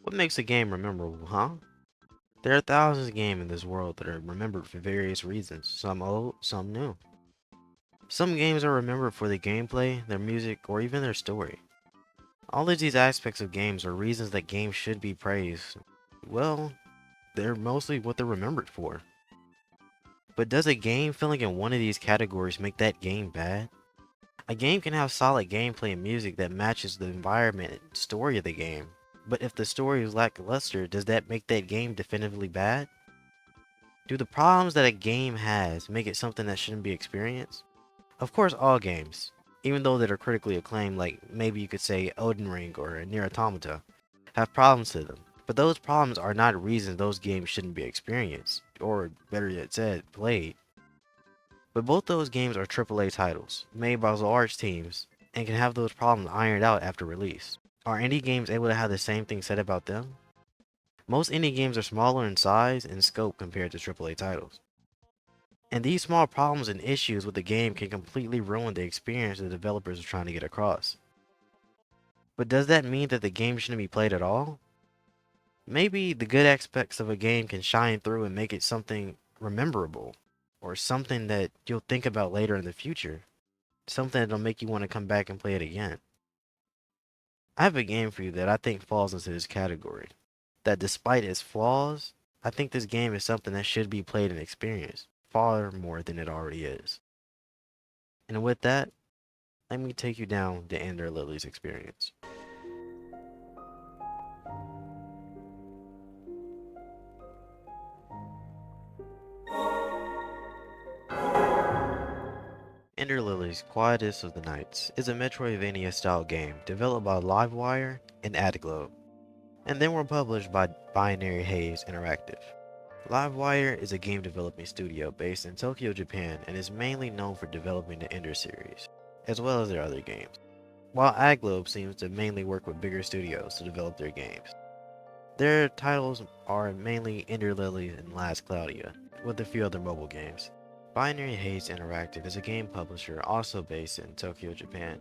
What makes a game memorable, huh? There are thousands of games in this world that are remembered for various reasons, some old, some new. Some games are remembered for their gameplay, their music, or even their story. All of these aspects of games are reasons that games should be praised. Well, they're mostly what they're remembered for. But does a game failing in one of these categories make that game bad? A game can have solid gameplay and music that matches the environment and story of the game. But if the story is lackluster, does that make that game definitively bad? Do the problems that a game has make it something that shouldn't be experienced? Of course, all games, even though that are critically acclaimed, like maybe you could say Elden Ring or Nier Automata, have problems to them. But those problems are not reasons those games shouldn't be experienced, or better yet said, played. But both those games are AAA titles, made by large teams, and can have those problems ironed out after release. Are indie games able to have the same thing said about them? Most indie games are smaller in size and scope compared to AAA titles. And these small problems and issues with the game can completely ruin the experience the developers are trying to get across. But does that mean that the game shouldn't be played at all? Maybe the good aspects of a game can shine through and make it something rememberable, or something that you'll think about later in the future, something that'll make you want to come back and play it again. I have a game for you that I think falls into this category. That despite its flaws, I think this game is something that should be played and experienced far more than it already is. And with that, let me take you down the Ender Lilies experience. Ender Lilies Quietus of the Nights is a metroidvania style game developed by Live Wire and Adglode, and then were published by Binary Haze Interactive. Livewire is a game development studio based in Tokyo, Japan, and is mainly known for developing the Ender series, as well as their other games, while Adglobe seems to mainly work with bigger studios to develop their games. Their titles are mainly Ender Lilies and Last Claudia, with a few other mobile games. Binary Haze Interactive is a game publisher also based in Tokyo, Japan,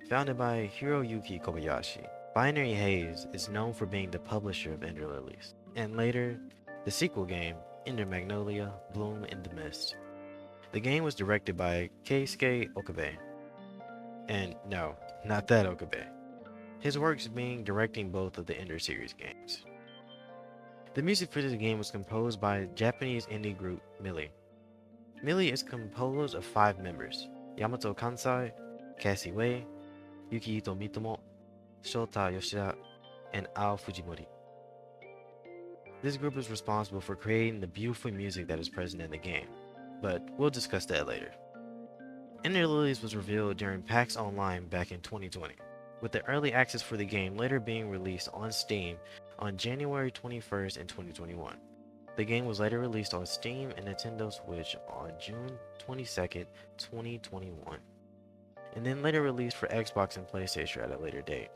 founded by Hiroyuki Kobayashi. Binary Haze is known for being the publisher of Ender Lilies, and later, the sequel game, Ender Magnolia Bloom in the Mist. The game was directed by Keisuke Okabe. And no, not that Okabe. His works being directing both of the Ender series games. The music for this game was composed by Japanese indie group Millie. Millie is composed of 5 members: Yamato Kansai, Cassie Wei, Yukihito Mitomo, Shota Yoshida, and Ao Fujimori. This group is responsible for creating the beautiful music that is present in the game, but we'll discuss that later. Ender Lilies was revealed during PAX Online back in 2020, with the early access for the game later being released on Steam on January 21st in 2021. The game was later released on Steam and Nintendo Switch on June 22nd, 2021, and then later released for Xbox and PlayStation at a later date.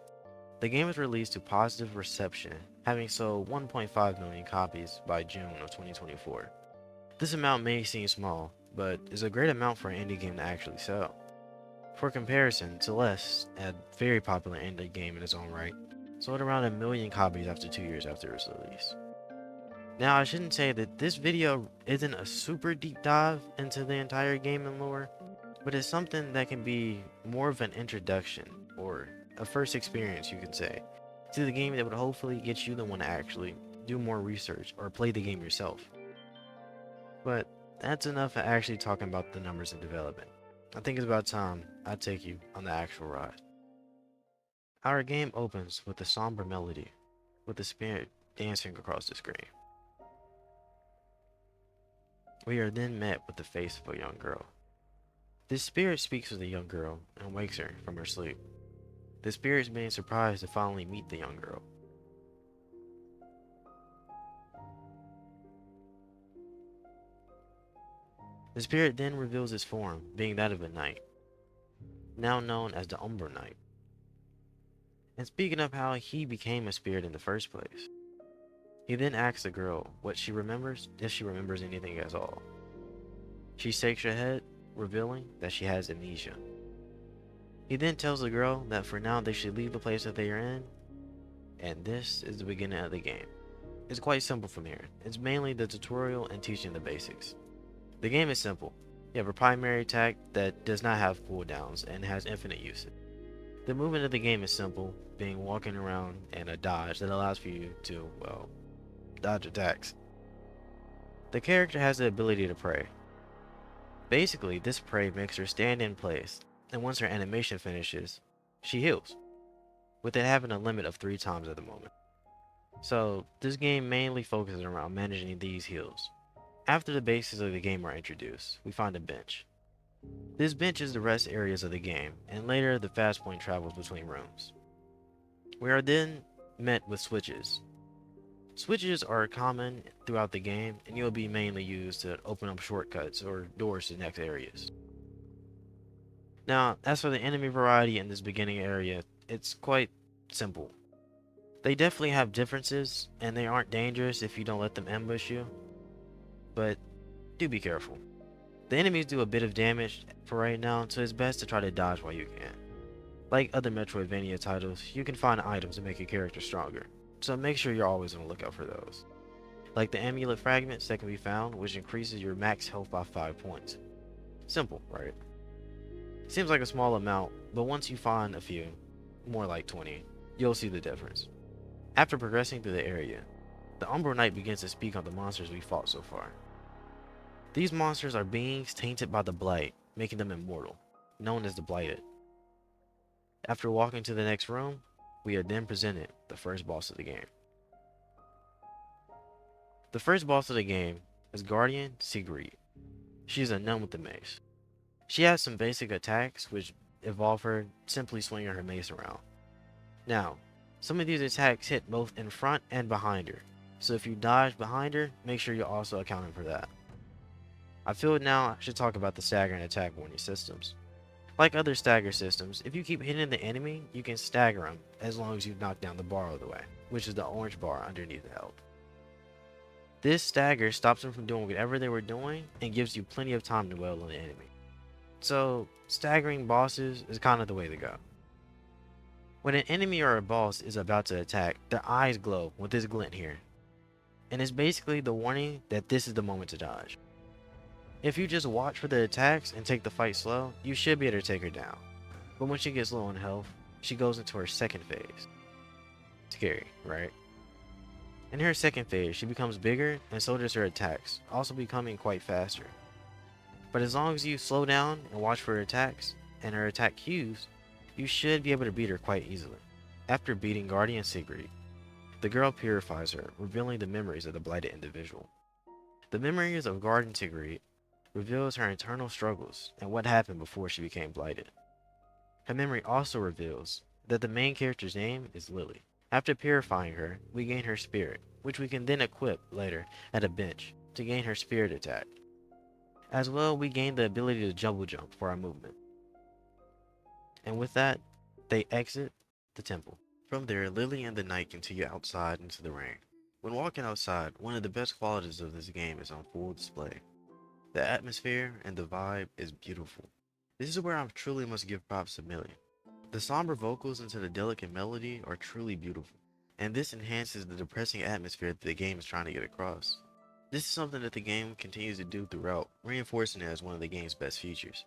The game was released to positive reception, having sold 1.5 million copies by June of 2024. This amount may seem small, but is a great amount for an indie game to actually sell. For comparison, Celeste, a very popular indie game in its own right, sold around 1 million copies after 2 years after its release. Now, I shouldn't say that this video isn't a super deep dive into the entire game and lore, but it's something that can be more of an introduction, or a first experience you can say, to the game that would hopefully get you the one to actually do more research or play the game yourself. But that's enough of actually talking about the numbers of development. I think it's about time I take you on the actual ride. Our game opens with a somber melody, with a spirit dancing across the screen. We are then met with the face of a young girl. This spirit speaks with the young girl and wakes her from her sleep. The spirit is being surprised to finally meet the young girl. The spirit then reveals its form, being that of a knight, now known as the Umber Knight. And speaking of how he became a spirit in the first place, he then asks the girl what she remembers, if she remembers anything at all. She shakes her head, revealing that she has amnesia. He then tells the girl that for now they should leave the place that they are in, And this is the beginning of the game. It's quite simple from here. It's mainly the tutorial and teaching the basics. The game is simple. You have a primary attack that does not have cooldowns and has infinite usage. The movement of the game is simple, being walking around and a dodge that allows for you to, well, dodge attacks. The character has the ability to pray. Basically, this pray makes her stand in place, and once her animation finishes, she heals, with it having a limit of 3 times at the moment. So, this game mainly focuses around managing these heals. After the basics of the game are introduced, we find a bench. This bench is the rest areas of the game, and later the fast point travels between rooms. We are then met with switches. Switches are common throughout the game, and you'll be mainly used to open up shortcuts or doors to next areas. Now, as for the enemy variety in this beginning area, it's quite simple. They definitely have differences, and they aren't dangerous if you don't let them ambush you, but do be careful. The enemies do a bit of damage for right now, so it's best to try to dodge while you can. Like other Metroidvania titles, you can find items to make your character stronger, so make sure you're always on the lookout for those. Like the amulet fragments that can be found, which increases your max health by 5 points. Simple, right? Seems like a small amount, but once you find a few, more like 20, you'll see the difference. After progressing through the area, the Umbral Knight begins to speak on the monsters we fought so far. These monsters are beings tainted by the Blight, making them immortal, known as the Blighted. After walking to the next room, we are then presented the first boss of the game. The first boss of the game is Guardian Sigrid. She is a nun with a mace. She has some basic attacks which involve her simply swinging her mace around. Now, some of these attacks hit both in front and behind her, so if you dodge behind her, make sure you're also accounting for that. I feel now I should talk about the stagger and attack warning systems. Like other stagger systems, if you keep hitting the enemy, you can stagger them as long as you knock down the bar all the way, which is the orange bar underneath the health. This stagger stops them from doing whatever they were doing and gives you plenty of time to wail on the enemy. So, staggering bosses is kind of the way to go. When an enemy or a boss is about to attack, their eyes glow with this glint here. And it's basically the warning that this is the moment to dodge. If you just watch for the attacks and take the fight slow, you should be able to take her down. But when she gets low on health, she goes into her second phase. Scary, right? In her second phase, she becomes bigger and so does her attacks, also becoming quite faster. But as long as you slow down and watch for her attacks and her attack cues, you should be able to beat her quite easily. After beating Guardian Sigrid, the girl purifies her, revealing the memories of the blighted individual. The memories of Guardian Sigrid reveals her internal struggles and what happened before she became blighted. Her memory also reveals that the main character's name is Lily. After purifying her, we gain her spirit, which we can then equip later at a bench to gain her spirit attack. As well, we gain the ability to double jump for our movement. And with that, they exit the temple. From there, Lily and the knight continue outside into the rain. When walking outside, one of the best qualities of this game is on full display. The atmosphere and the vibe is beautiful. This is where I truly must give props to Millie. The somber vocals into the delicate melody are truly beautiful, and this enhances the depressing atmosphere that the game is trying to get across. This is something that the game continues to do throughout, reinforcing it as one of the game's best features.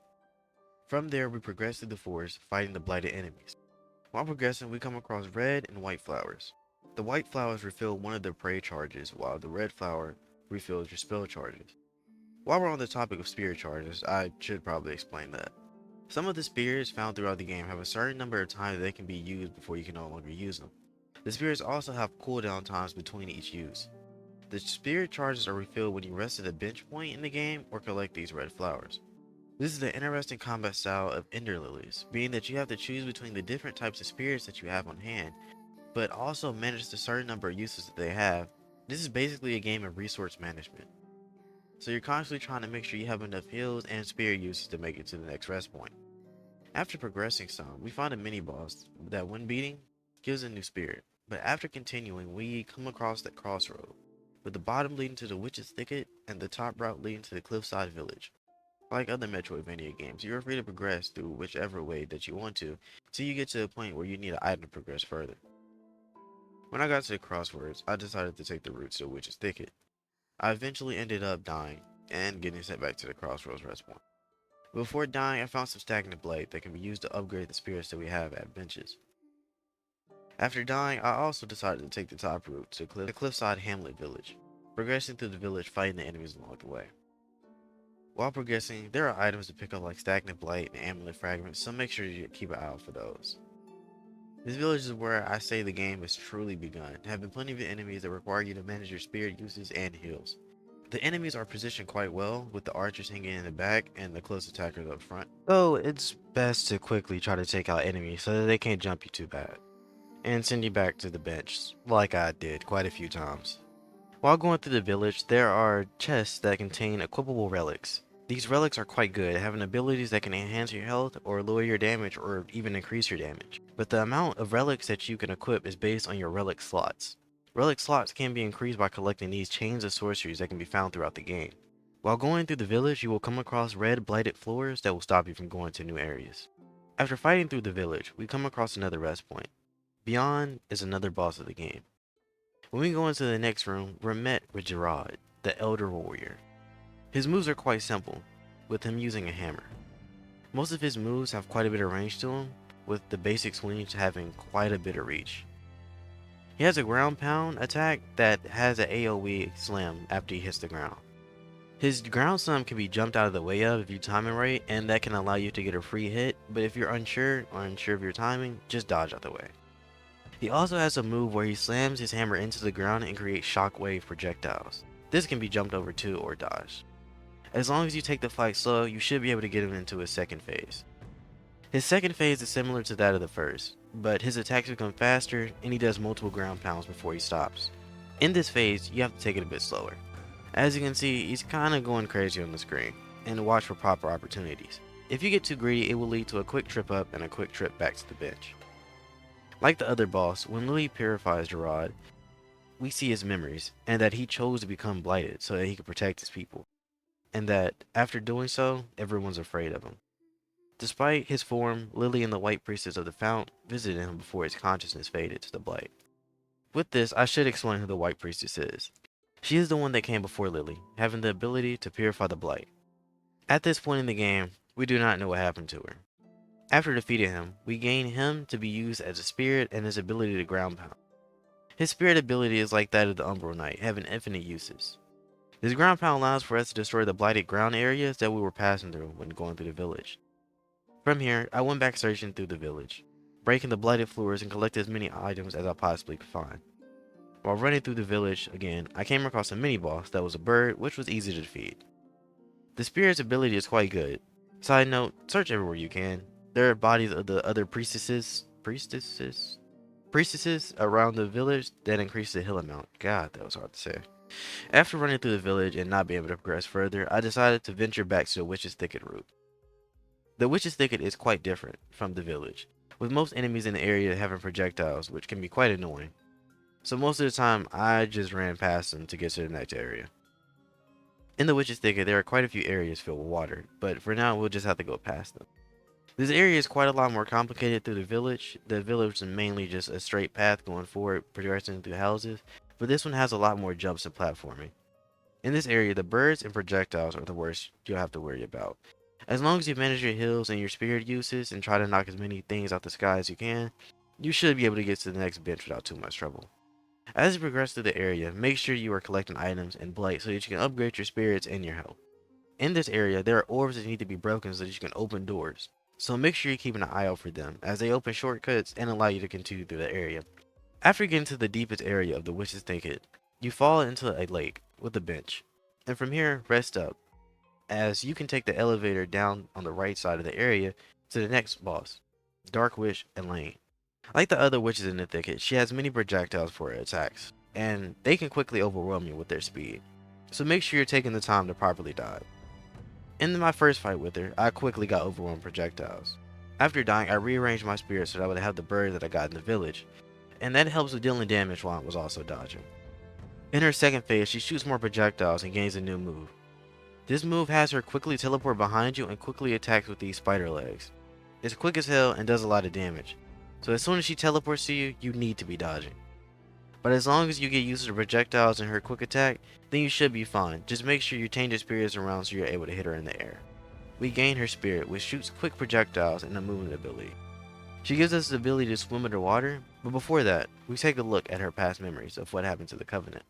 From there, we progress through the forest, fighting the blighted enemies. While progressing, we come across red and white flowers. The white flowers refill one of the prey charges, while the red flower refills your spell charges. While we're on the topic of spirit charges, I should probably explain that. Some of the spirits found throughout the game have a certain number of times that they can be used before you can no longer use them. The spirits also have cooldown times between each use. The spirit charges are refilled when you rest at a bench point in the game or collect these red flowers. This is the interesting combat style of Ender Lilies, being that you have to choose between the different types of spirits that you have on hand, but also manage the certain number of uses that they have. This is basically a game of resource management. So you're constantly trying to make sure you have enough heals and spirit uses to make it to the next rest point. After progressing some, we find a mini-boss that when beating, gives a new spirit. But after continuing, we come across that crossroad, with the bottom leading to the Witch's Thicket and the top route leading to the Cliffside Village. Like other Metroidvania games, you are free to progress through whichever way that you want to, till you get to a point where you need an item to progress further. When I got to the crossroads, I decided to take the route to the Witch's Thicket. I eventually ended up dying and getting sent back to the crossroads respawn. Before dying, I found some stagnant blade that can be used to upgrade the spirits that we have at benches. After dying, I also decided to take the top route to the cliffside hamlet village, progressing through the village fighting the enemies along the way. While progressing, there are items to pick up like stagnant blight and amulet fragments, so make sure you keep an eye out for those. This village is where I say the game has truly begun, having plenty of enemies that require you to manage your spirit uses and heals. The enemies are positioned quite well, with the archers hanging in the back and the close attackers up front, so it's best to quickly try to take out enemies so that they can't jump you too bad, and send you back to the bench, like I did quite a few times. While going through the village, there are chests that contain equipable relics. These relics are quite good, having abilities that can enhance your health or lower your damage or even increase your damage. But the amount of relics that you can equip is based on your relic slots. Relic slots can be increased by collecting these chains of sorceries that can be found throughout the game. While going through the village, you will come across red blighted floors that will stop you from going to new areas. After fighting through the village, we come across another rest point. Beyond is another boss of the game. When we go into the next room, we're met with Gerard, the Elder Warrior. His moves are quite simple, with him using a hammer. Most of his moves have quite a bit of range to them, with the basic swings having quite a bit of reach. He has a ground pound attack that has an AoE slam after he hits the ground. His ground slam can be jumped out of the way of if you time it right, and that can allow you to get a free hit, but if you're unsure of your timing, just dodge out the way. He also has a move where he slams his hammer into the ground and creates shockwave projectiles. This can be jumped over too or dodged. As long as you take the fight slow, you should be able to get him into his second phase. His second phase is similar to that of the first, but his attacks become faster and he does multiple ground pounds before he stops. In this phase, you have to take it a bit slower. As you can see, he's kinda going crazy on the screen, and watch for proper opportunities. If you get too greedy, it will lead to a quick trip up and a quick trip back to the bench. Like the other boss, when Lily purifies Gerard, we see his memories, and that he chose to become blighted so that he could protect his people, and that after doing so, everyone's afraid of him. Despite his form, Lily and the White Priestess of the Fount visited him before his consciousness faded to the blight. With this, I should explain who the White Priestess is. She is the one that came before Lily, having the ability to purify the blight. At this point in the game, we do not know what happened to her. After defeating him, we gain him to be used as a spirit and his ability to ground pound. His spirit ability is like that of the Umbral Knight, having infinite uses. This ground pound allows for us to destroy the blighted ground areas that we were passing through when going through the village. From here, I went back searching through the village, breaking the blighted floors and collected as many items as I possibly could find. While running through the village again, I came across a mini-boss that was a bird, which was easy to defeat. The spirit's ability is quite good. Side note, search everywhere you can. There are bodies of the other priestesses around the village that increase the heal amount. God, that was hard to say. After running through the village and not being able to progress further, I decided to venture back to the Witch's Thicket route. The Witch's Thicket is quite different from the village, with most enemies in the area having projectiles, which can be quite annoying. So most of the time, I just ran past them to get to the next area. In the Witch's Thicket, there are quite a few areas filled with water, but for now, we'll just have to go past them. This area is quite a lot more complicated through the village. The village is mainly just a straight path going forward, progressing through houses, but this one has a lot more jumps and platforming. In this area, the birds and projectiles are the worst you'll have to worry about. As long as you manage your heals and your spirit uses and try to knock as many things out the sky as you can, you should be able to get to the next bench without too much trouble. As you progress through the area, make sure you are collecting items and blight so that you can upgrade your spirits and your health. In this area, there are orbs that need to be broken so that you can open doors. So make sure you're keeping an eye out for them, as they open shortcuts and allow you to continue through the area. After getting to the deepest area of the Witch's Thicket, you fall into a lake with a bench, and from here, rest up, as you can take the elevator down on the right side of the area to the next boss, Dark Witch Elaine. Like the other witches in the thicket, she has many projectiles for her attacks, and they can quickly overwhelm you with their speed, so make sure you're taking the time to properly dive. In my first fight with her, I quickly got overwhelmed projectiles. After dying, I rearranged my spirit so that I would have the bird that I got in the village, and that helps with dealing damage while I was also dodging. In her second phase, she shoots more projectiles and gains a new move. This move has her quickly teleport behind you and quickly attacks with these spider legs. It's quick as hell and does a lot of damage, so as soon as she teleports to you, you need to be dodging. But as long as you get used to the projectiles and her quick attack, then you should be fine. Just make sure you change your spirits around so you're able to hit her in the air. We gain her spirit, which shoots quick projectiles and a movement ability. She gives us the ability to swim underwater, but before that, we take a look at her past memories of what happened to the Covenant.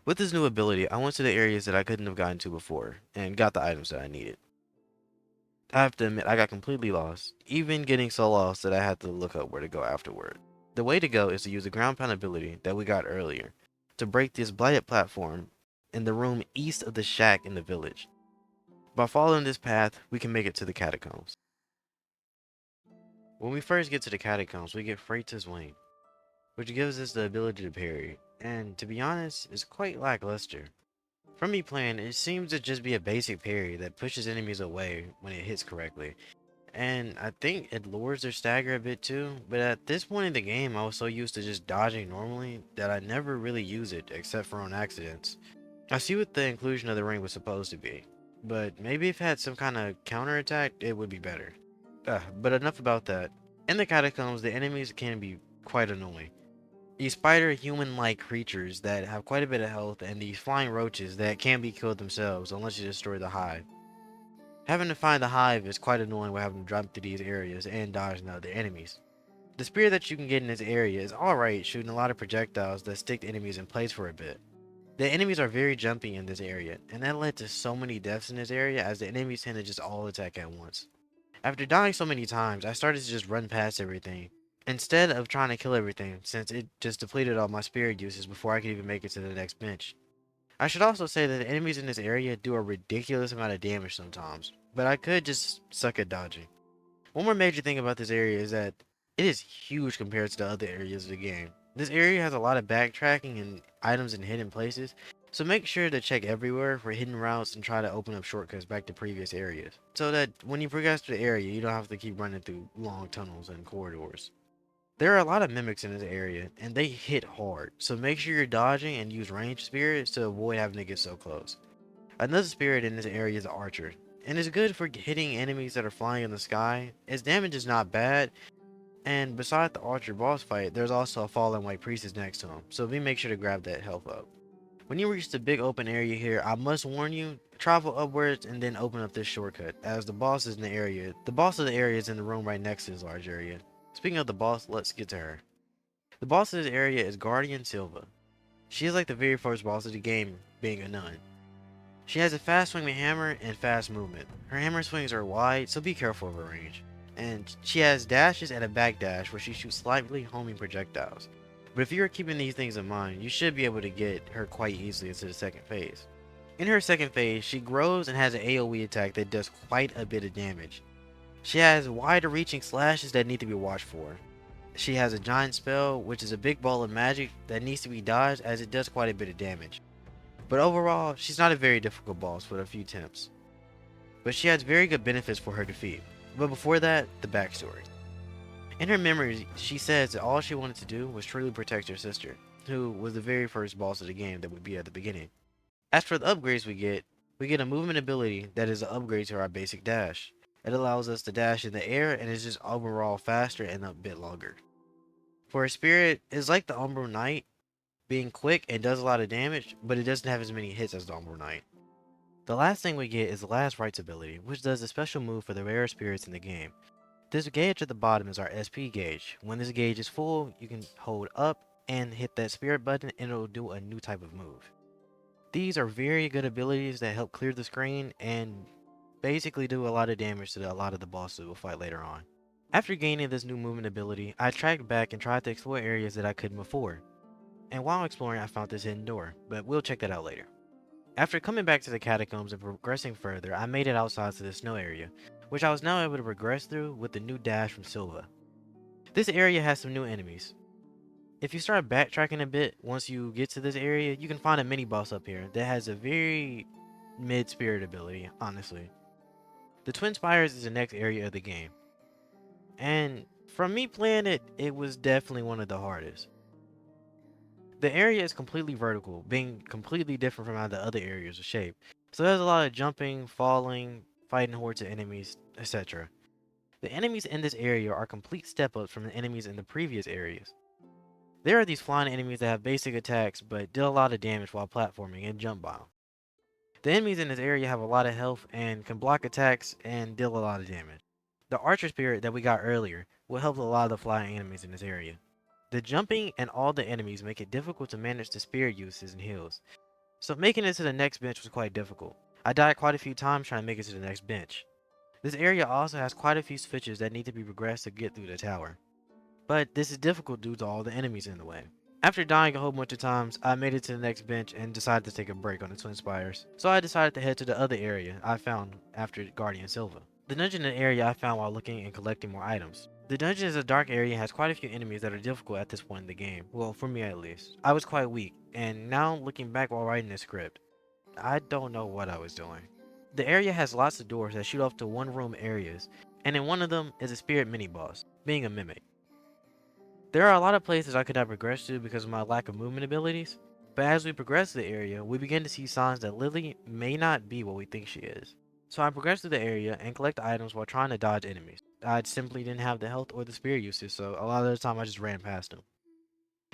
With this new ability, I went to the areas that I couldn't have gotten to before, and got the items that I needed. I have to admit, I got completely lost, even getting so lost that I had to look up where to go afterward. The way to go is to use the ground pound ability that we got earlier, to break this blighted platform in the room east of the shack in the village. By following this path, we can make it to the catacombs. When we first get to the catacombs, we get Freitas' Wing, which gives us the ability to parry, and to be honest, is quite lackluster. From me playing, it seems to just be a basic parry that pushes enemies away when it hits correctly, and I think it lowers their stagger a bit too, but at this point in the game I was so used to just dodging normally that I never really use it except for on accidents. I see what the inclusion of the ring was supposed to be, but maybe if it had some kind of counter attack it would be better. But enough about that. In the catacombs the enemies can be quite annoying. These spider human-like creatures that have quite a bit of health and these flying roaches that can't be killed themselves unless you destroy the hive. Having to find the hive is quite annoying while having to jump through these areas and dodge the other enemies. The spear that you can get in this area is alright, shooting a lot of projectiles that stick the enemies in place for a bit. The enemies are very jumpy in this area, and that led to so many deaths in this area as the enemies tend to just all attack at once. After dying so many times, I started to just run past everything, instead of trying to kill everything, since it just depleted all my spirit uses before I could even make it to the next bench. I should also say that the enemies in this area do a ridiculous amount of damage sometimes, but I could just suck at dodging. One more major thing about this area is that it is huge compared to the other areas of the game. This area has a lot of backtracking and items in hidden places, so make sure to check everywhere for hidden routes and try to open up shortcuts back to previous areas, so that when you progress through the area you don't have to keep running through long tunnels and corridors. There are a lot of mimics in this area, and they hit hard, so make sure you're dodging and use ranged spirits to avoid having to get so close. Another spirit in this area is the Archer, and is good for hitting enemies that are flying in the sky. Its damage is not bad, and beside the Archer boss fight, there's also a fallen white priestess next to him, so be make sure to grab that health up. When you reach the big open area here, I must warn you, travel upwards and then open up this shortcut, as the boss is in the area. The boss of the area is in the room right next to this large area. Speaking of the boss, let's get to her. The boss of this area is Guardian Silva. She is like the very first boss of the game, being a nun. She has a fast swinging hammer and fast movement. Her hammer swings are wide, so be careful of her range. And she has dashes and a back dash where she shoots slightly homing projectiles. But if you are keeping these things in mind, you should be able to get her quite easily into the second phase. In her second phase, she grows and has an AoE attack that does quite a bit of damage. She has wider reaching slashes that need to be watched for. She has a giant spell, which is a big ball of magic that needs to be dodged as it does quite a bit of damage. But overall, she's not a very difficult boss with a few attempts. But she has very good benefits for her defeat. But before that, the backstory. In her memories, she says that all she wanted to do was truly protect her sister, who was the very first boss of the game that would be at the beginning. As for the upgrades we get a movement ability that is an upgrade to our basic dash. It allows us to dash in the air and is just overall faster and a bit longer. For a spirit, it's like the Umbral Knight, being quick and does a lot of damage, but it doesn't have as many hits as the Umbral Knight. The last thing we get is the Last Rites ability, which does a special move for the rare spirits in the game. This gauge at the bottom is our SP gauge. When this gauge is full, you can hold up and hit that spirit button and it'll do a new type of move. These are very good abilities that help clear the screen and basically do a lot of damage to a lot of the bosses we'll fight later on. After gaining this new movement ability, I tracked back and tried to explore areas that I couldn't before. And while exploring, I found this hidden door, but we'll check that out later. After coming back to the catacombs and progressing further, I made it outside to the snow area, which I was now able to progress through with the new dash from Silva. This area has some new enemies. If you start backtracking a bit, once you get to this area, you can find a mini boss up here that has a very mid-spirit ability, honestly. The Twin Spires is the next area of the game. And from me playing it, it was definitely one of the hardest. The area is completely vertical, being completely different from how the other areas are shaped. So there's a lot of jumping, falling, fighting hordes of enemies, etc. The enemies in this area are complete step ups from the enemies in the previous areas. There are these flying enemies that have basic attacks but deal a lot of damage while platforming and jump bomb. The enemies in this area have a lot of health and can block attacks and deal a lot of damage. The archer spirit that we got earlier will help a lot of the flying enemies in this area. The jumping and all the enemies make it difficult to manage the spirit uses and heals, so making it to the next bench was quite difficult. I died quite a few times trying to make it to the next bench. This area also has quite a few switches that need to be progressed to get through the tower, but this is difficult due to all the enemies in the way. After dying a whole bunch of times, I made it to the next bench and decided to take a break on the Twin Spires, so I decided to head to the other area I found after Guardian Silva. The dungeon in the area I found while looking and collecting more items. The dungeon is a dark area and has quite a few enemies that are difficult at this point in the game, well for me at least. I was quite weak, and now looking back while writing this script, I don't know what I was doing. The area has lots of doors that shoot off to one room areas, and in one of them is a spirit mini boss, being a mimic. There are a lot of places I could not progress to because of my lack of movement abilities, but as we progress to the area, we begin to see signs that Lily may not be what we think she is. So I progress through the area and collect items while trying to dodge enemies. I simply didn't have the health or the spirit usage, so a lot of the time I just ran past them.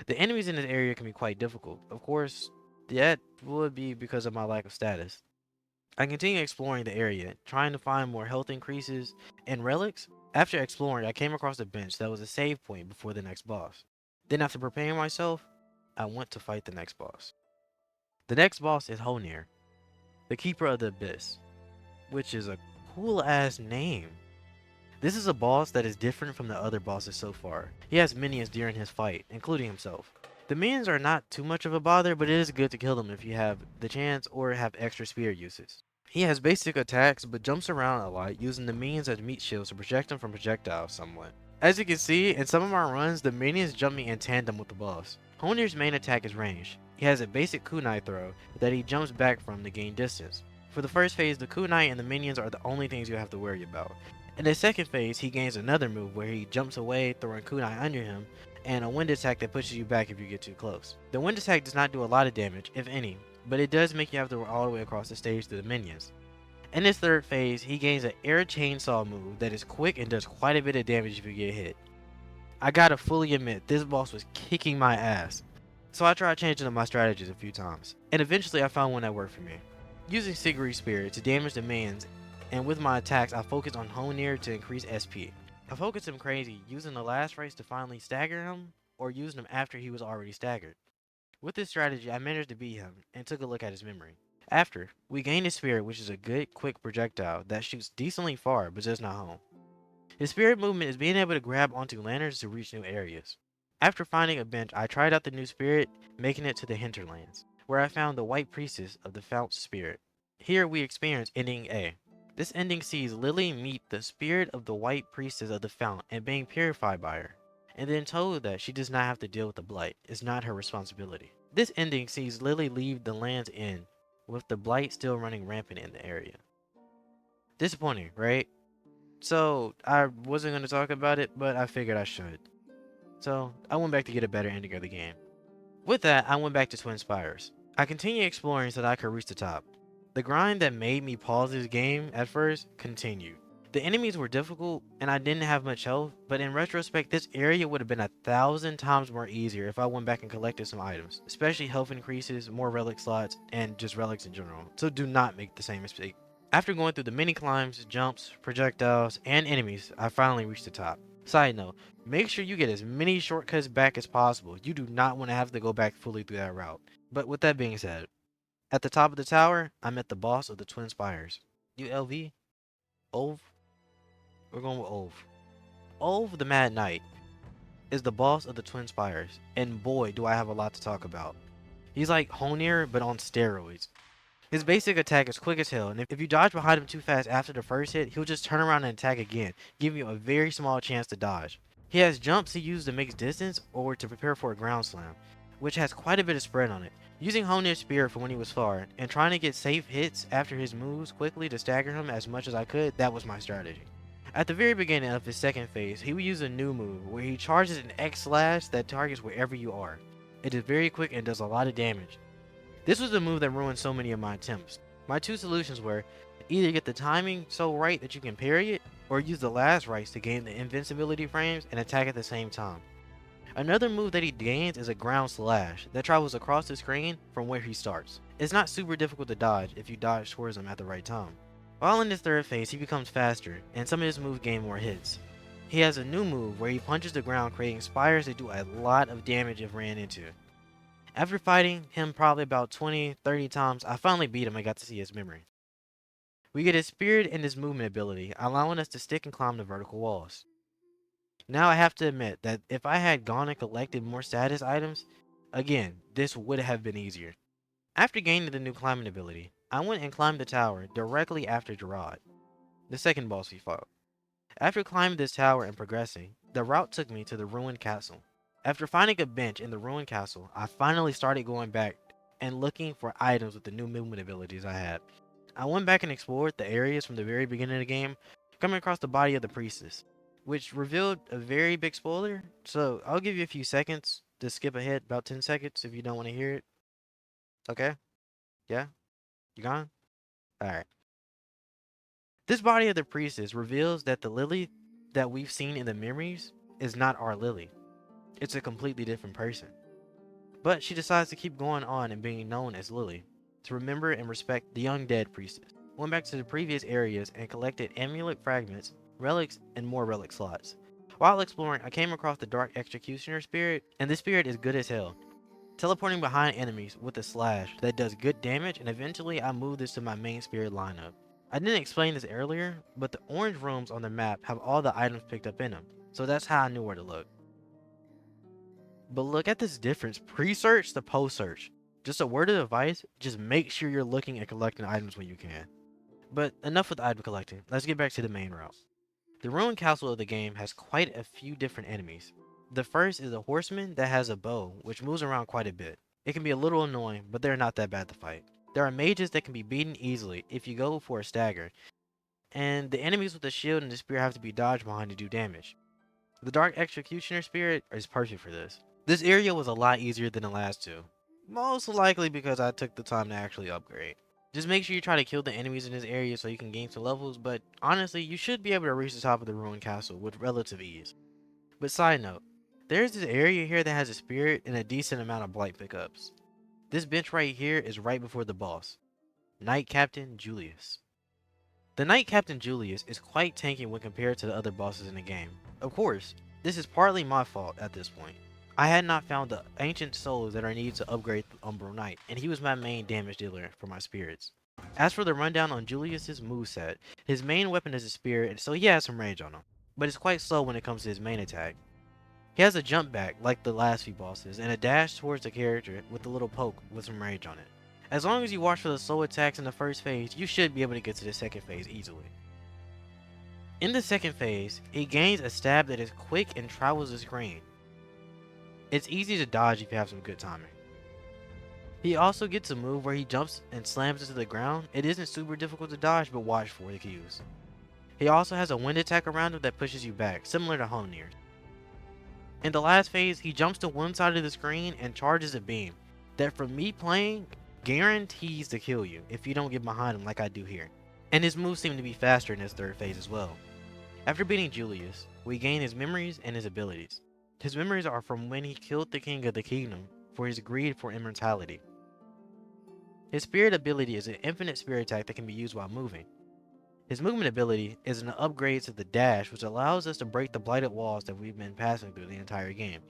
The enemies in this area can be quite difficult. Of course, that would be because of my lack of status. I continue exploring the area, trying to find more health increases and relics. After exploring, I came across a bench that was a save point before the next boss. Then after preparing myself, I went to fight the next boss. The next boss is Honir, the Keeper of the Abyss, which is a cool ass name. This is a boss that is different from the other bosses so far. He has minions during his fight, including himself. The minions are not too much of a bother, but it is good to kill them if you have the chance or have extra spear uses. He has basic attacks, but jumps around a lot, using the minions as meat shields to protect him from projectiles somewhat. As you can see, in some of my runs, the minions jump me in tandem with the boss. Honir's main attack is ranged. He has a basic kunai throw that he jumps back from to gain distance. For the first phase, the kunai and the minions are the only things you have to worry about. In the second phase, he gains another move where he jumps away, throwing kunai under him, and a wind attack that pushes you back if you get too close. The wind attack does not do a lot of damage, if any, but it does make you have to run all the way across the stage to the minions. In this third phase, he gains an air chainsaw move that is quick and does quite a bit of damage if you get hit. I gotta fully admit, this boss was kicking my ass, so I tried changing up my strategies a few times, and eventually I found one that worked for me. Using Sigrid's Spirit to damage the minions, and with my attacks I focused on Honir to increase SP. I focused him crazy, using the last race to finally stagger him, or using him after he was already staggered. With this strategy, I managed to beat him, and took a look at his memory. After, we gain his Spirit, which is a good, quick projectile that shoots decently far, but does not home. His Spirit movement is being able to grab onto lanterns to reach new areas. After finding a bench, I tried out the new Spirit, making it to the Hinterlands, where I found the White Priestess of the Fount's Spirit. Here we experience Ending A. This ending sees Lily meet the spirit of the White Priestess of the Fount and being purified by her, and then told that she does not have to deal with the blight, it's not her responsibility. This ending sees Lily leave the Land's End, with the blight still running rampant in the area. Disappointing, right? So, I wasn't going to talk about it, but I figured I should. So, I went back to get a better ending of the game. With that, I went back to Twin Spires. I continued exploring so that I could reach the top. The grind that made me pause this game at first continued. The enemies were difficult and I didn't have much health, but in retrospect this area would have been 1,000 times more easier if I went back and collected some items, especially health increases, more relic slots, and just relics in general, so do not make the same mistake. After going through the mini climbs, jumps, projectiles, and enemies, I finally reached the top. Side note, make sure you get as many shortcuts back as possible, you do not want to have to go back fully through that route. But with that being said, at the top of the tower, I met the boss of the Twin Spires. ULV? Ove? We're going with Ove. Ove the Mad Knight is the boss of the Twin Spires, and boy do I have a lot to talk about. He's like Honir, but on steroids. His basic attack is quick as hell, and if you dodge behind him too fast after the first hit, he'll just turn around and attack again, giving you a very small chance to dodge. He has jumps he uses to make distance or to prepare for a ground slam, which has quite a bit of spread on it. Using Honir's Spirit for when he was far, and trying to get safe hits after his moves quickly to stagger him as much as I could, that was my strategy. At the very beginning of his second phase, he would use a new move where he charges an X slash that targets wherever you are. It is very quick and does a lot of damage. This was the move that ruined so many of my attempts. My two solutions were either get the timing so right that you can parry it, or use the last rice to gain the invincibility frames and attack at the same time. Another move that he gains is a ground slash that travels across the screen from where he starts. It's not super difficult to dodge if you dodge towards him at the right time. While in his third phase, he becomes faster, and some of his moves gain more hits. He has a new move where he punches the ground, creating spires that do a lot of damage if ran into. After fighting him probably about 20-30 times, I finally beat him and got to see his memory. We get his spirit and his movement ability, allowing us to stick and climb the vertical walls. Now I have to admit that if I had gone and collected more status items, again, this would have been easier. After gaining the new climbing ability, I went and climbed the tower directly after Gerard, the second boss we fought. After climbing this tower and progressing, the route took me to the ruined castle. After finding a bench in the ruined castle, I finally started going back and looking for items with the new movement abilities I had. I went back and explored the areas from the very beginning of the game, coming across the body of the priestess, which revealed a very big spoiler, so I'll give you a few seconds to skip ahead, about 10 seconds if you don't want to hear it. Okay? Yeah? You gone? Alright. This body of the priestess reveals that the Lily that we've seen in the memories is not our Lily. It's a completely different person. But she decides to keep going on and being known as Lily, to remember and respect the undead priestess. Went back to the previous areas and collected amulet fragments, relics, and more relic slots. While exploring, I came across the Dark Executioner spirit, and this spirit is good as hell, teleporting behind enemies with a slash that does good damage, and eventually I moved this to my main spirit lineup. I didn't explain this earlier, but the orange rooms on the map have all the items picked up in them, so that's how I knew where to look. But look at this difference, pre-search to post-search. Just a word of advice, just make sure you're looking and collecting items when you can. But enough with item collecting, let's get back to the main route. The ruined castle of the game has quite a few different enemies. The first is a horseman that has a bow, which moves around quite a bit. It can be a little annoying, but they're not that bad to fight. There are mages that can be beaten easily if you go for a stagger, and the enemies with the shield and the spear have to be dodged behind to do damage. The Dark Executioner spirit is perfect for this. This area was a lot easier than the last two, most likely because I took the time to actually upgrade. Just make sure you try to kill the enemies in this area so you can gain some levels, but honestly, you should be able to reach the top of the ruined castle with relative ease. But side note, there's this area here that has a spirit and a decent amount of blight pickups. This bench right here is right before the boss, Knight Captain Julius. The Knight Captain Julius is quite tanky when compared to the other bosses in the game. Of course, this is partly my fault at this point. I had not found the ancient souls that are needed to upgrade the Umbral Knight, and he was my main damage dealer for my spirits. As for the rundown on Julius's moveset, his main weapon is a spear, and so he has some range on him, but it's quite slow when it comes to his main attack. He has a jump back like the last few bosses, and a dash towards the character with a little poke with some range on it. As long as you watch for the slow attacks in the first phase, you should be able to get to the second phase easily. In the second phase, he gains a stab that is quick and travels the screen. It's easy to dodge if you have some good timing. He also gets a move where he jumps and slams into the ground. It isn't super difficult to dodge, but watch for the cues. He also has a wind attack around him that pushes you back, similar to Homnir. In the last phase, he jumps to one side of the screen and charges a beam that, from me playing, guarantees to kill you if you don't get behind him like I do here. And his moves seem to be faster in his third phase as well. After beating Julius, we gain his memories and his abilities. His memories are from when he killed the king of the kingdom for his greed for immortality. His spirit ability is an infinite spirit attack that can be used while moving. His movement ability is an upgrade to the dash, which allows us to break the blighted walls that we've been passing through the entire game.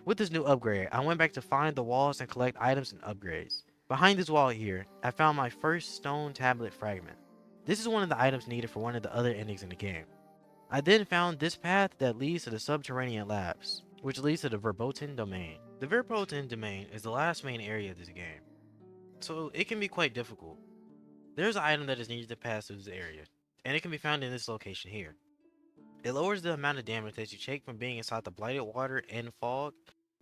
With this new upgrade, I went back to find the walls and collect items and upgrades. Behind this wall here, I found my first stone tablet fragment. This is one of the items needed for one of the other endings in the game. I then found this path that leads to the subterranean labs, which leads to the Verboten Domain. The Verboten Domain is the last main area of this game, so it can be quite difficult. There's an item that is needed to pass through this area, and it can be found in this location here. It lowers the amount of damage that you take from being inside the blighted water and fog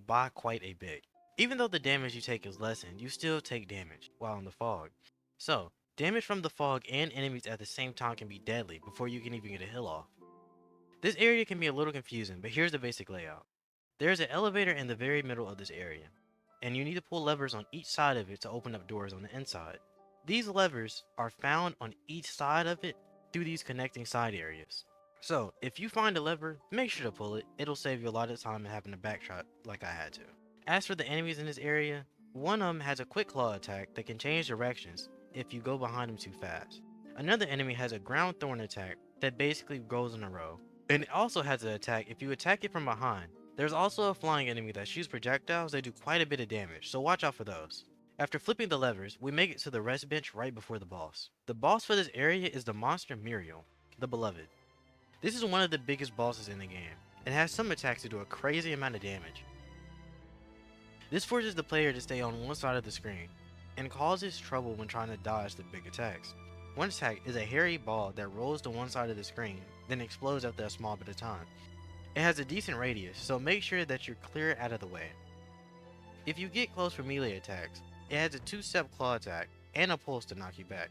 by quite a bit. Even though the damage you take is lessened, you still take damage while in the fog. So, damage from the fog and enemies at the same time can be deadly before you can even get a heal off. This area can be a little confusing, but here's the basic layout. There is an elevator in the very middle of this area, and you need to pull levers on each side of it to open up doors on the inside. These levers are found on each side of it through these connecting side areas. So, if you find a lever, make sure to pull it. It'll save you a lot of time and having to backtrack like I had to. As for the enemies in this area, one of them has a quick claw attack that can change directions if you go behind them too fast. Another enemy has a ground thorn attack that basically goes in a row. And it also has an attack if you attack it from behind. There's also a flying enemy that shoots projectiles that do quite a bit of damage, so watch out for those. After flipping the levers, we make it to the rest bench right before the boss. The boss for this area is the monster Muriel, the Beloved. This is one of the biggest bosses in the game, and has some attacks that do a crazy amount of damage. This forces the player to stay on one side of the screen, and causes trouble when trying to dodge the big attacks. One attack is a hairy ball that rolls to one side of the screen, then explodes after a small bit of time. It has a decent radius, so make sure that you're clear out of the way. If you get close for melee attacks, it has a 2-step claw attack, and a pulse to knock you back.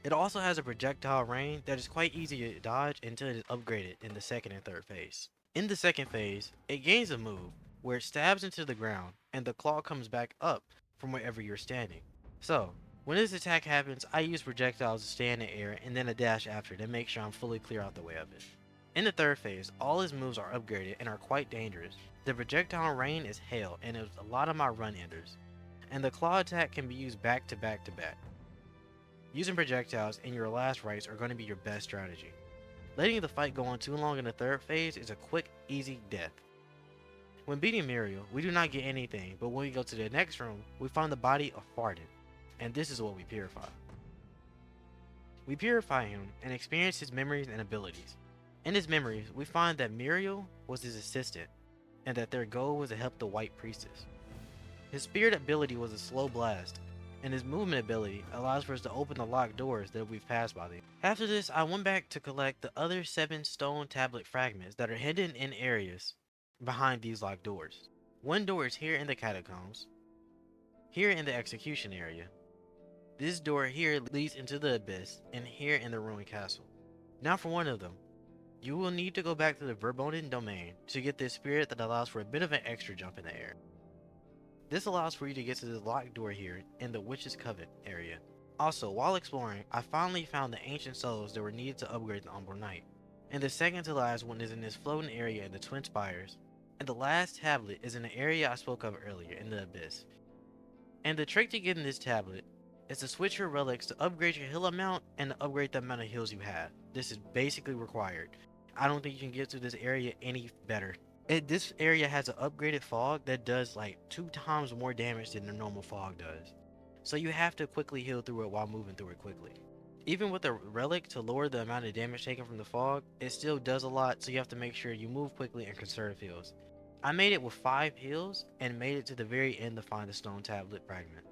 It also has a projectile rain that is quite easy to dodge until it is upgraded in the second and third phase. In the second phase, it gains a move where it stabs into the ground and the claw comes back up from wherever you're standing. So, when this attack happens, I use projectiles to stay in the air and then a dash after to make sure I'm fully clear out the way of it. In the third phase, all his moves are upgraded and are quite dangerous. The projectile rain is hail and is a lot of my run enders, and the claw attack can be used back to back to back. Using projectiles in your last rites are going to be your best strategy. Letting the fight go on too long in the third phase is a quick, easy death. When beating Muriel, we do not get anything, but when we go to the next room, we find the body of Farden, and this is what we purify. We purify him and experience his memories and abilities. In his memories, we find that Muriel was his assistant, and that their goal was to help the White Priestess. His spirit ability was a slow blast, and his movement ability allows for us to open the locked doors that we've passed by them. After this, I went back to collect the other 7 stone tablet fragments that are hidden in areas behind these locked doors. One door is here in the catacombs, here in the execution area. This door here leads into the abyss, and here in the ruined castle. Now for one of them. You will need to go back to the Verboten domain to get this spirit that allows for a bit of an extra jump in the air. This allows for you to get to this locked door here in the Witch's Coven area. Also, while exploring, I finally found the ancient souls that were needed to upgrade the Umbral Knight. And the second to last one is in this floating area in the Twin Spires. And the last tablet is in the area I spoke of earlier in the Abyss. And the trick to getting this tablet is to switch your relics to upgrade your heal amount and to upgrade the amount of heals you have. This is basically required. I don't think you can get to this area any better. This area has an upgraded fog that does like 2 times more damage than the normal fog does. So you have to quickly heal through it while moving through it quickly. Even with a relic to lower the amount of damage taken from the fog, it still does a lot, so you have to make sure you move quickly and conserve heals. I made it with 5 heals and made it to the very end to find the stone tablet fragment.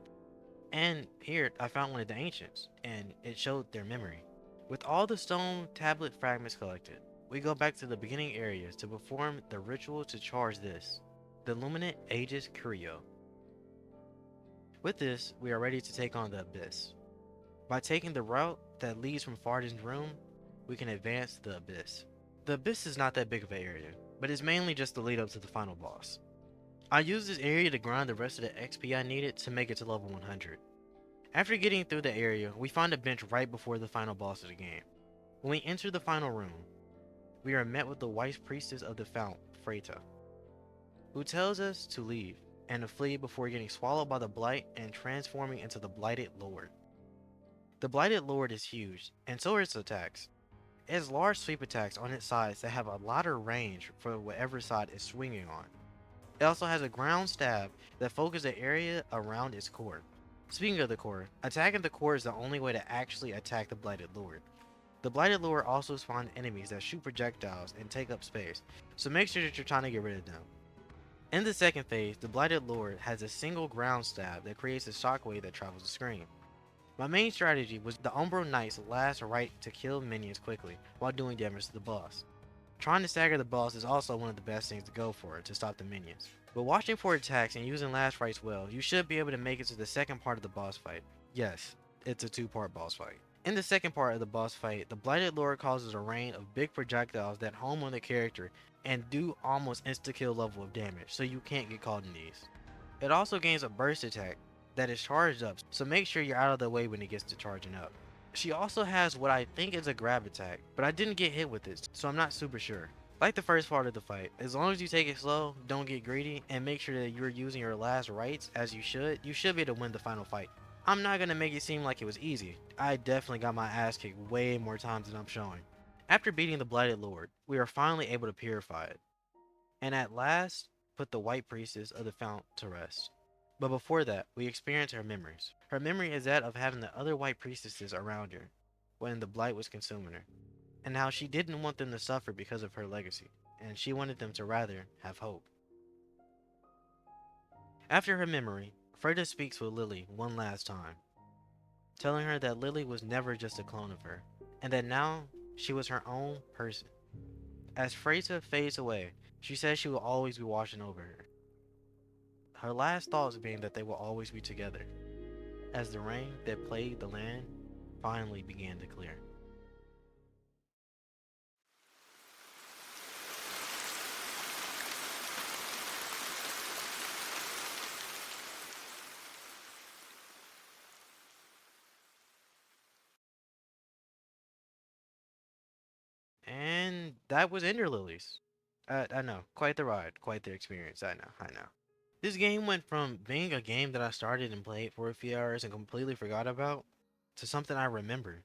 And here I found one of the ancients, and it showed their memory. With all the stone tablet fragments collected, we go back to the beginning areas to perform the ritual to charge this, the Luminant Aegis Curio. With this, we are ready to take on the Abyss. By taking the route that leads from Farden's room, we can advance to the Abyss. The Abyss is not that big of an area, but it's mainly just the lead up to the final boss. I used this area to grind the rest of the XP I needed to make it to level 100. After getting through the area, we find a bench right before the final boss of the game. When we enter the final room, we are met with the White Priestess of the Fount, Freyta, who tells us to leave and to flee before getting swallowed by the Blight and transforming into the Blighted Lord. The Blighted Lord is huge, and so are its attacks. It has large sweep attacks on its sides that have a lot of range for whatever side it's swinging on. It also has a ground stab that focuses the area around its core. Speaking of the core, attacking the core is the only way to actually attack the Blighted Lord. The Blighted Lord also spawns enemies that shoot projectiles and take up space, so make sure that you're trying to get rid of them. In the second phase, the Blighted Lord has a single ground stab that creates a shockwave that travels the screen. My main strategy was the Umbral Knight's last right to kill minions quickly while doing damage to the boss. Trying to stagger the boss is also one of the best things to go for to stop the minions. But watching for attacks and using last rites well, you should be able to make it to the second part of the boss fight. Yes, it's a 2-part boss fight. In the second part of the boss fight, the Blighted Lord causes a rain of big projectiles that home on the character and do almost insta-kill level of damage, so you can't get caught in these. It also gains a burst attack that is charged up, so make sure you're out of the way when it gets to charging up. She also has what I think is a grab attack, but I didn't get hit with it, so I'm not super sure. Like the first part of the fight, as long as you take it slow, don't get greedy, and make sure that you're using your last rights as you should be able to win the final fight. I'm not gonna make it seem like it was easy. I definitely got my ass kicked way more times than I'm showing. After beating the Blighted Lord, we are finally able to purify it, and at last put the White Priestess of the Fount to rest. But before that, we experience her memories. Her memory is that of having the other White Priestesses around her when the Blight was consuming her, and how she didn't want them to suffer because of her legacy, and she wanted them to rather have hope. After her memory, Freda speaks with Lily one last time, telling her that Lily was never just a clone of her, and that now she was her own person. As Freda fades away, she says she will always be watching over her. Her last thoughts being that they will always be together, as the rain that plagued the land finally began to clear. And that was Ender Lilies. I know, quite the ride, quite the experience. I know. This game went from being a game that I started and played for a few hours and completely forgot about to something I remember,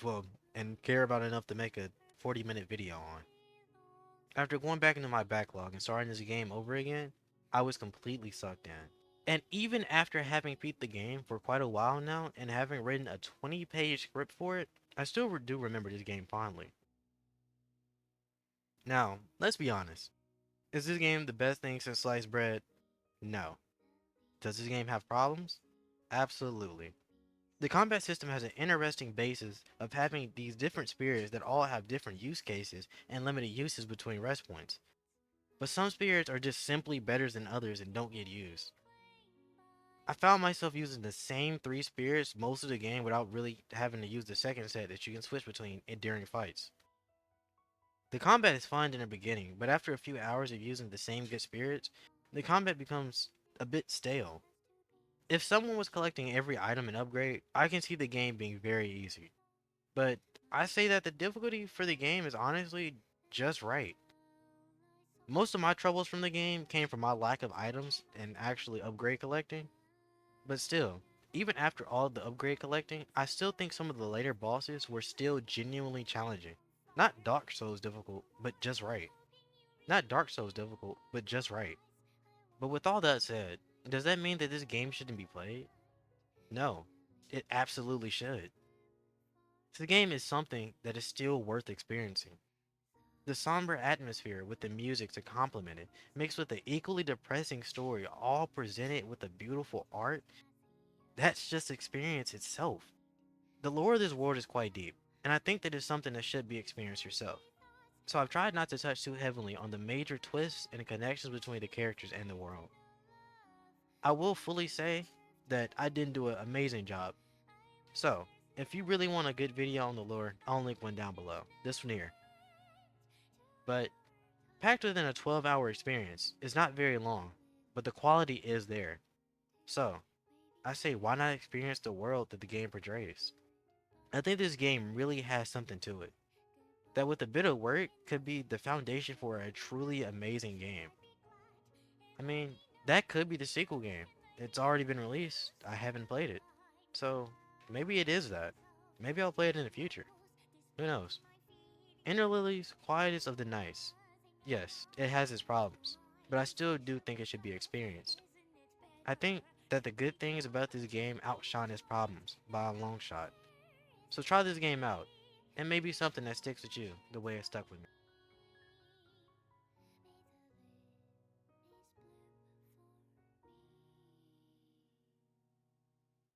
well, and care about enough to make a 40-minute video on. After going back into my backlog and starting this game over again, I was completely sucked in. And even after having beat the game for quite a while now and having written a 20-page script for it, I still do remember this game fondly. Now, let's be honest. Is this game the best thing since sliced bread? No. Does this game have problems? Absolutely. The combat system has an interesting basis of having these different spirits that all have different use cases and limited uses between rest points. But some spirits are just simply better than others and don't get used. I found myself using the same 3 spirits most of the game without really having to use the second set that you can switch between during fights. The combat is fun in the beginning, but after a few hours of using the same good spirits, the combat becomes a bit stale. If someone was collecting every item and upgrade, I can see the game being very easy. But I say that the difficulty for the game is honestly just right. Most of my troubles from the game came from my lack of items and actually upgrade collecting. But still, even after all the upgrade collecting, I still think some of the later bosses were still genuinely challenging. Not Dark Souls difficult, but just right. Not Dark Souls difficult, but just right. But with all that said, does that mean that this game shouldn't be played? No, it absolutely should. This game is something that is still worth experiencing. The somber atmosphere with the music to complement it, mixed with the equally depressing story, all presented with a beautiful art, that's just experience itself. The lore of this world is quite deep, and I think that it's something that should be experienced yourself. So I've tried not to touch too heavily on the major twists and connections between the characters and the world. I will fully say that I didn't do an amazing job. So, if you really want a good video on the lore, I'll link one down below. This one here. But packed within a 12-hour experience, it's not very long, but the quality is there. So, I say why not experience the world that the game portrays? I think this game really has something to it, that with a bit of work could be the foundation for a truly amazing game. I mean, that could be the sequel game. It's already been released. I haven't played it. So, maybe it is that. Maybe I'll play it in the future. Who knows? Ender Lilies, Quietus of the Nights. Yes, it has its problems, but I still do think it should be experienced. I think that the good things about this game outshine its problems by a long shot. So try this game out. It may be something that sticks with you the way it stuck with me.